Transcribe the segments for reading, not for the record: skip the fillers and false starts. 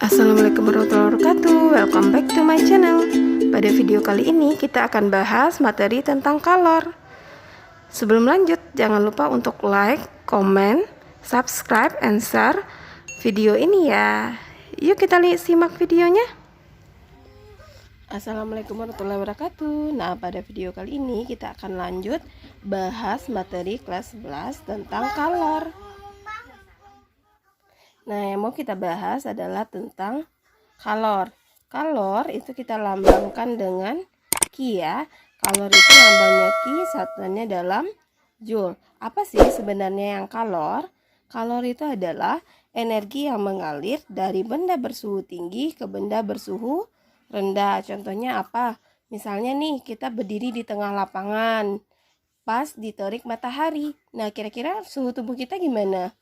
Assalamualaikum warahmatullahi wabarakatuh. Welcome back to my channel. Pada video kali ini kita akan bahas materi tentang kalor. Sebelum lanjut, jangan lupa untuk like, comment, subscribe, and share video ini ya. Yuk kita simak videonya. Assalamualaikum warahmatullahi wabarakatuh. Nah, pada video kali ini kita akan lanjut bahas materi kelas 11 tentang kalor. Nah, yang mau kita bahas adalah tentang kalor. Kalor itu kita lambangkan dengan Ki ya. Kalor itu lambangnya Ki, satuannya dalam Joule. Apa sih sebenarnya yang kalor? Kalor itu adalah energi yang mengalir dari benda bersuhu tinggi ke benda bersuhu rendah. Contohnya apa? Misalnya nih, kita berdiri di tengah lapangan, pas diterik matahari. Nah, kira-kira suhu tubuh kita gimana?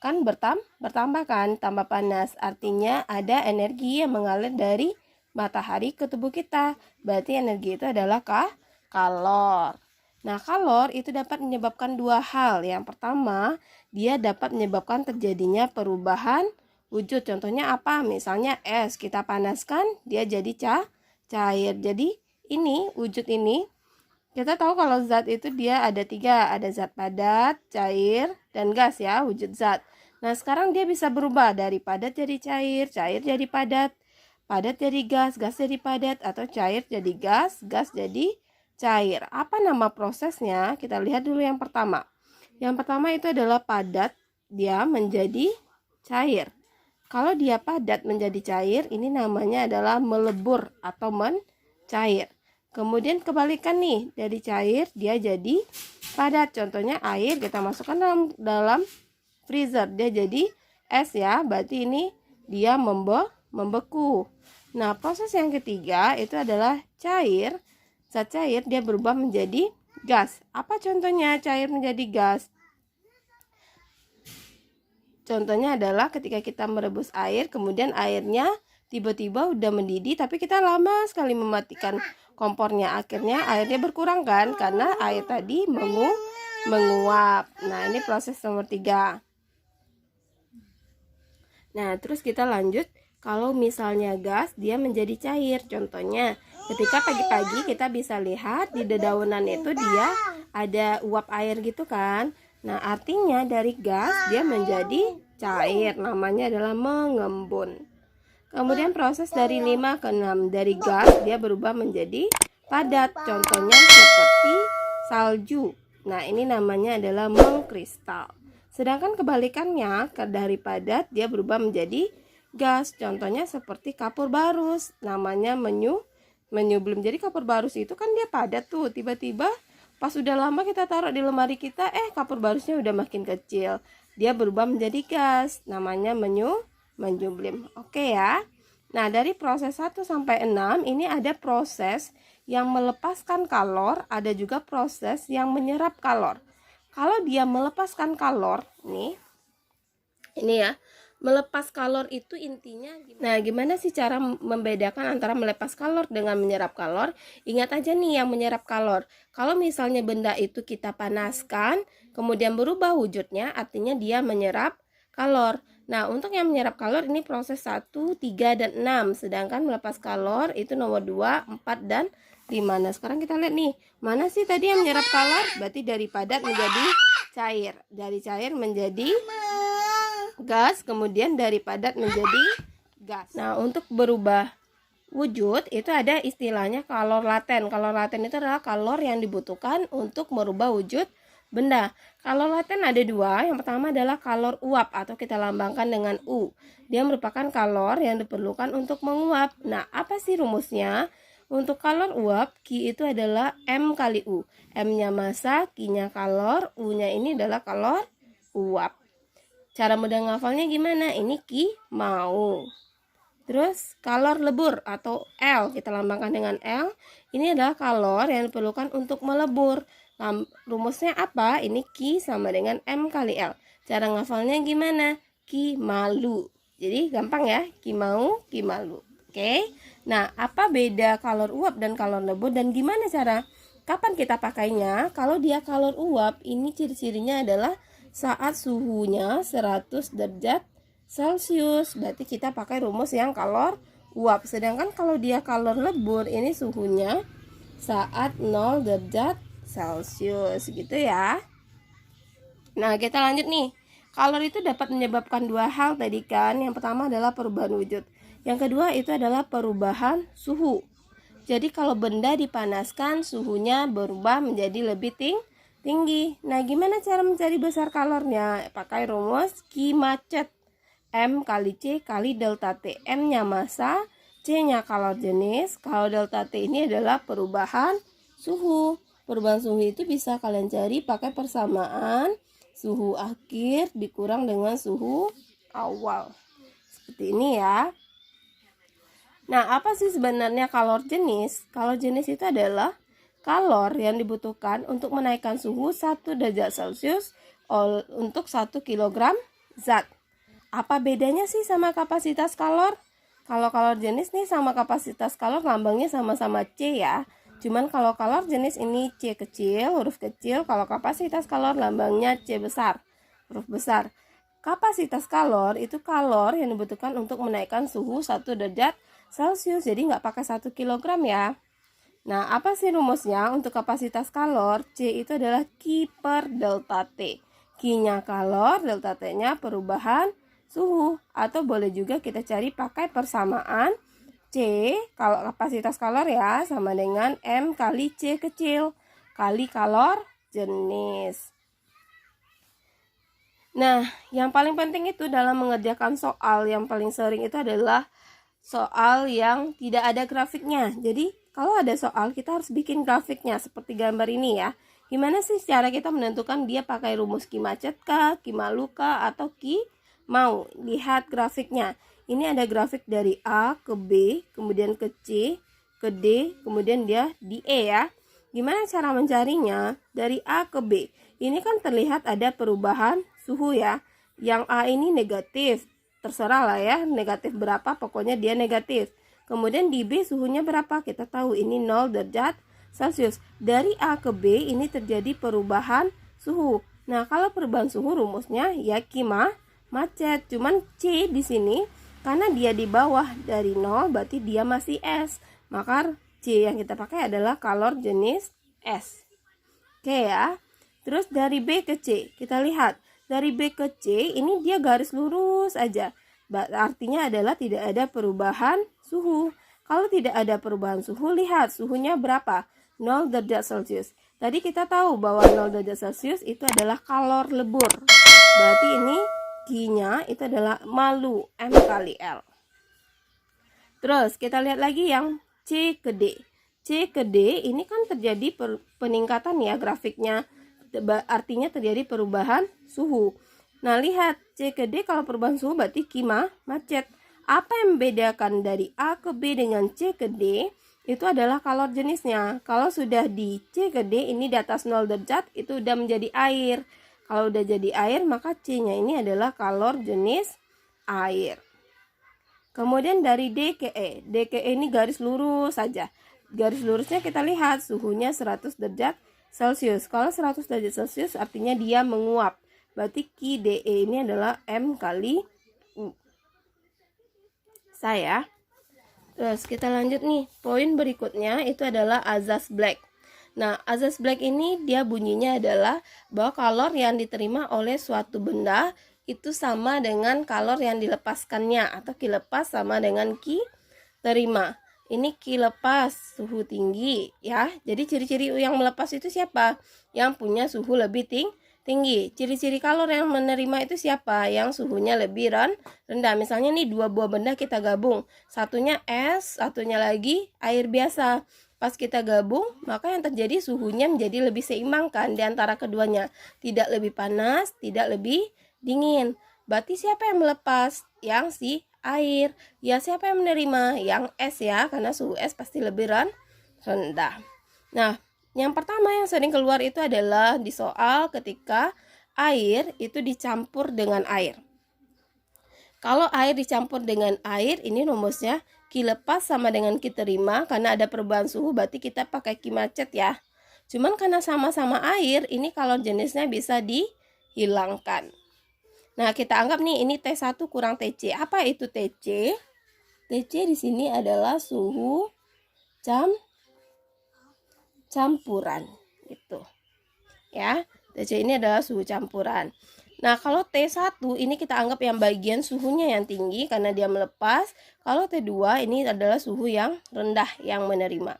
Kan bertambah kan, tambah panas. Artinya ada energi yang mengalir dari matahari ke tubuh kita. Berarti energi itu adalah kalor. Nah, kalor itu dapat menyebabkan dua hal. Yang pertama, dia dapat menyebabkan terjadinya perubahan wujud. Contohnya apa? Misalnya es, kita panaskan, dia jadi cair. Jadi ini, wujud ini, kita tahu kalau zat itu dia ada tiga. Ada zat padat, cair, dan gas ya, wujud zat. Nah, sekarang dia bisa berubah dari padat jadi cair, cair jadi padat, padat jadi gas, gas jadi padat, atau cair jadi gas, gas jadi cair. Apa nama prosesnya? Kita lihat dulu yang pertama. Yang pertama itu adalah padat, dia menjadi cair. Kalau dia padat menjadi cair, ini namanya adalah melebur atau mencair. Kemudian kebalikan nih, dari cair dia jadi padat. Contohnya air kita masukkan dalam freezer, dia jadi es ya. Berarti ini dia membeku. Nah, proses yang ketiga itu adalah cair. Zat cair dia berubah menjadi gas. Apa contohnya cair menjadi gas? Contohnya adalah ketika kita merebus air, kemudian airnya tiba-tiba udah mendidih, tapi kita lama sekali mematikan kompornya. Akhirnya airnya berkurang kan, karena air tadi menguap. Nah, ini proses nomor 3. Nah, terus kita lanjut. Kalau misalnya gas, dia menjadi cair. Contohnya, ketika pagi-pagi kita bisa lihat di dedaunan itu dia ada uap air gitu kan. Nah, artinya dari gas dia menjadi cair. Namanya adalah mengembun. Kemudian proses dari 5 ke 6. Dari gas dia berubah menjadi padat. Contohnya seperti salju. Nah, ini namanya adalah mengkristal. Sedangkan kebalikannya, dari padat dia berubah menjadi gas. Contohnya seperti kapur barus. Namanya menyublim. Jadi kapur barus itu kan dia padat tuh. Tiba-tiba pas udah lama kita taruh di lemari kita, kapur barusnya udah makin kecil. Dia berubah menjadi gas. Namanya menyublim. Oke ya. Nah, dari proses 1 sampai 6 ini ada proses yang melepaskan kalor, ada juga proses yang menyerap kalor. Kalau dia melepaskan kalor, ini ya, melepas kalor itu intinya gimana? Nah, gimana sih cara membedakan antara melepas kalor dengan menyerap kalor? Ingat aja nih yang menyerap kalor. Kalau misalnya benda itu kita panaskan, kemudian berubah wujudnya, artinya dia menyerap kalor. Nah, untuk yang menyerap kalor ini proses 1, 3, dan 6. Sedangkan melepas kalor itu nomor 2, 4, dan 5. Nah, sekarang kita lihat nih, mana sih tadi yang menyerap kalor? Berarti dari padat menjadi cair. Dari cair menjadi gas, kemudian dari padat menjadi gas. Nah, untuk berubah wujud itu ada istilahnya kalor laten. Kalor laten itu adalah kalor yang dibutuhkan untuk merubah wujud benda. Kalor laten ada dua. Yang pertama adalah kalor uap atau kita lambangkan dengan U. Dia merupakan kalor yang diperlukan untuk menguap. Nah, apa sih rumusnya? Untuk kalor uap, Ki itu adalah M kali U. M-nya massa, Q-nya kalor, U-nya ini adalah kalor uap. Cara mudah ngafalnya gimana? Ini Ki mau. Terus kalor lebur atau L, kita lambangkan dengan L. Ini adalah kalor yang diperlukan untuk melebur. Rumusnya apa? Ini Q sama dengan M kali L. Cara ngafalnya gimana? Ki malu. Jadi gampang ya, Ki mau, Ki malu. Oke. Nah, apa beda kalor uap dan kalor lebur dan gimana cara kapan kita pakainya? Kalau dia kalor uap, ini ciri-cirinya adalah saat suhunya 100 derajat Celcius. Berarti kita pakai rumus yang kalor uap. Sedangkan kalau dia kalor lebur, ini suhunya saat 0 derajat Celcius gitu ya. Nah, kita lanjut nih. Kalor itu dapat menyebabkan dua hal tadi kan. Yang pertama adalah perubahan wujud. Yang kedua itu adalah perubahan suhu. Jadi kalau benda dipanaskan, suhunya berubah menjadi lebih tinggi. Nah, gimana cara mencari besar kalornya? Pakai rumus Q macet. M kali C kali delta T. M-nya massa, C-nya kalor jenis. Kalau delta T ini adalah perubahan suhu. Perubahan suhu itu bisa kalian cari pakai persamaan suhu akhir dikurang dengan suhu awal. Seperti ini ya. Nah, apa sih sebenarnya kalor jenis? Kalor jenis itu adalah kalor yang dibutuhkan untuk menaikkan suhu 1 derajat Celcius untuk 1 kg zat. Apa bedanya sih sama kapasitas kalor? Kalau kalor jenis nih sama kapasitas kalor lambangnya sama-sama C ya. Cuman kalau kalor jenis ini C kecil, huruf kecil. Kalau kapasitas kalor lambangnya C besar, huruf besar. Kapasitas kalor itu kalor yang dibutuhkan untuk menaikkan suhu 1 derajat Celcius. Jadi nggak pakai 1 kg ya. Nah, apa sih rumusnya untuk kapasitas kalor? C itu adalah Q per delta T. Q-nya kalor, delta T-nya perubahan suhu. Atau boleh juga kita cari pakai persamaan C, kalau kapasitas kalor ya, sama dengan M kali C kecil kali kalor jenis. Nah, yang paling penting itu dalam mengerjakan soal yang paling sering itu adalah soal yang tidak ada grafiknya. Jadi, kalau ada soal kita harus bikin grafiknya seperti gambar ini ya. Gimana sih cara kita menentukan dia pakai rumus Q macet kah, Q malu kah, atau Q mau? Lihat grafiknya. Ini ada grafik dari A ke B, kemudian ke C, ke D, kemudian dia di E ya. Gimana cara mencarinya? Dari A ke B. Ini kan terlihat ada perubahan suhu ya. Yang A ini negatif. Terserah lah ya, negatif berapa, pokoknya dia negatif. Kemudian di B suhunya berapa? Kita tahu ini 0 derajat Celcius. Dari A ke B ini terjadi perubahan suhu. Nah, kalau perubahan suhu rumusnya ya Q macet. Cuman C di sini karena dia di bawah dari 0 berarti dia masih S. Maka C yang kita pakai adalah kalor jenis S. Oke ya. Terus dari B ke C, kita lihat. Dari B ke C ini dia garis lurus aja. Artinya adalah tidak ada perubahan suhu. Kalau tidak ada perubahan suhu, lihat suhunya berapa? 0 derajat Celcius. Tadi kita tahu bahwa 0 derajat Celcius itu adalah kalor lebur. Berarti ini Q-nya itu adalah malu, M kali L. Terus kita lihat lagi yang C ke D. C ke D ini kan terjadi peningkatan ya grafiknya. Artinya terjadi perubahan suhu. Nah, lihat C ke D kalau perubahan suhu berarti Q macet. Apa yang membedakan dari A ke B dengan C ke D? Itu adalah kalor jenisnya. Kalau sudah di C ke D ini di atas 0 derajat itu udah menjadi air. Kalau udah jadi air, maka C-nya ini adalah kalor jenis air. Kemudian dari D ke E. D ke E ini garis lurus saja. Garis lurusnya kita lihat suhunya 100 derajat Celcius. Kalau 100 derajat Celcius artinya dia menguap. Berarti Q DE ini adalah M kali U. Saya. Terus kita lanjut nih. Poin berikutnya itu adalah azas Black. Nah, azas Black ini dia bunyinya adalah bahwa kalor yang diterima oleh suatu benda itu sama dengan kalor yang dilepaskannya, atau Q lepas sama dengan Q terima. Ini Q lepas suhu tinggi ya. Jadi ciri-ciri yang melepas itu siapa? Yang punya suhu lebih tinggi. Ciri-ciri kalor yang menerima itu siapa? Yang suhunya lebih rendah. Misalnya nih dua buah benda kita gabung. Satunya es, satunya lagi air biasa. Pas kita gabung, maka yang terjadi suhunya menjadi lebih seimbang kan di antara keduanya. Tidak lebih panas, tidak lebih dingin. Berarti siapa yang melepas? Yang si air. Ya, siapa yang menerima? Yang es ya, karena suhu es pasti lebih rendah. Nah, yang pertama yang sering keluar itu adalah di soal ketika air itu dicampur dengan air. Kalau air dicampur dengan air, ini rumusnya Q lepas sama dengan Q terima. Karena ada perubahan suhu, berarti kita pakai Q macet ya. Cuman karena sama-sama air, ini kalor jenisnya bisa dihilangkan. Nah, kita anggap nih ini T1 kurang TC. Apa itu TC? TC di sini adalah suhu campuran gitu. Ya, TC ini adalah suhu campuran. Nah, kalau T1 ini kita anggap yang bagian suhunya yang tinggi karena dia melepas. Kalau T2 ini adalah suhu yang rendah yang menerima.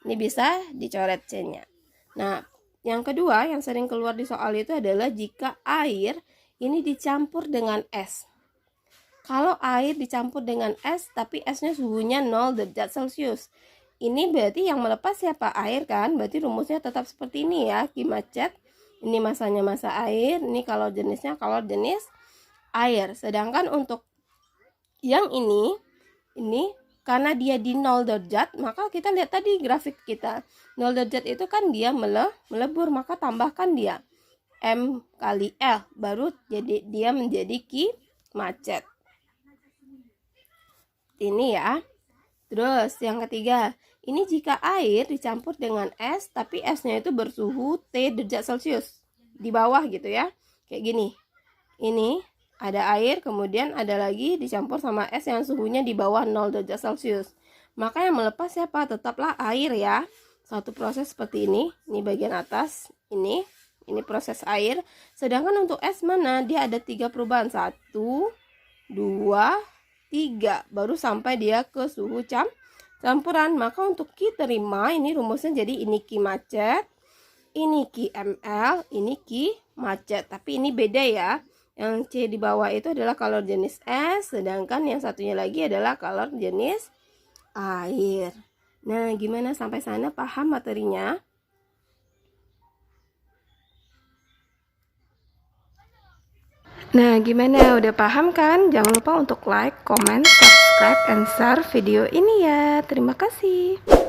Ini bisa dicoret C-nya. Nah, yang kedua yang sering keluar di soal itu adalah jika air ini dicampur dengan es. Kalau air dicampur dengan es tapi esnya suhunya 0 derajat Celcius. Ini berarti yang melepas siapa? Air kan? Berarti rumusnya tetap seperti ini ya, Q macet. Ini masanya masa air, ini kalau jenisnya kalau jenis air. Sedangkan untuk yang ini karena dia di 0 derajat, maka kita lihat tadi grafik kita. 0 derajat itu kan dia melebur, maka tambahkan dia M kali L, baru jadi dia menjadi Q macet. Ini ya. Terus yang ketiga, ini jika air dicampur dengan es tapi esnya itu bersuhu T derajat Celcius di bawah gitu ya, kayak gini. Ini ada air, kemudian ada lagi dicampur sama es yang suhunya di bawah 0 derajat Celcius. Maka yang melepas siapa? Tetaplah air ya. Satu proses seperti ini bagian atas, ini proses air. Sedangkan untuk es mana? Dia ada 3 perubahan, 1, 2, 3, baru sampai dia ke suhu campuran. Maka untuk Q terima, ini rumusnya jadi ini Q macet, ini Q ml, ini Q macet. Tapi ini beda ya. Yang C di bawah itu adalah kalor jenis es, sedangkan yang satunya lagi adalah kalor jenis air. Nah, gimana sampai sana paham materinya? Nah, gimana? Udah paham kan? Jangan lupa untuk like, comment, subscribe, and share video ini ya. Terima kasih.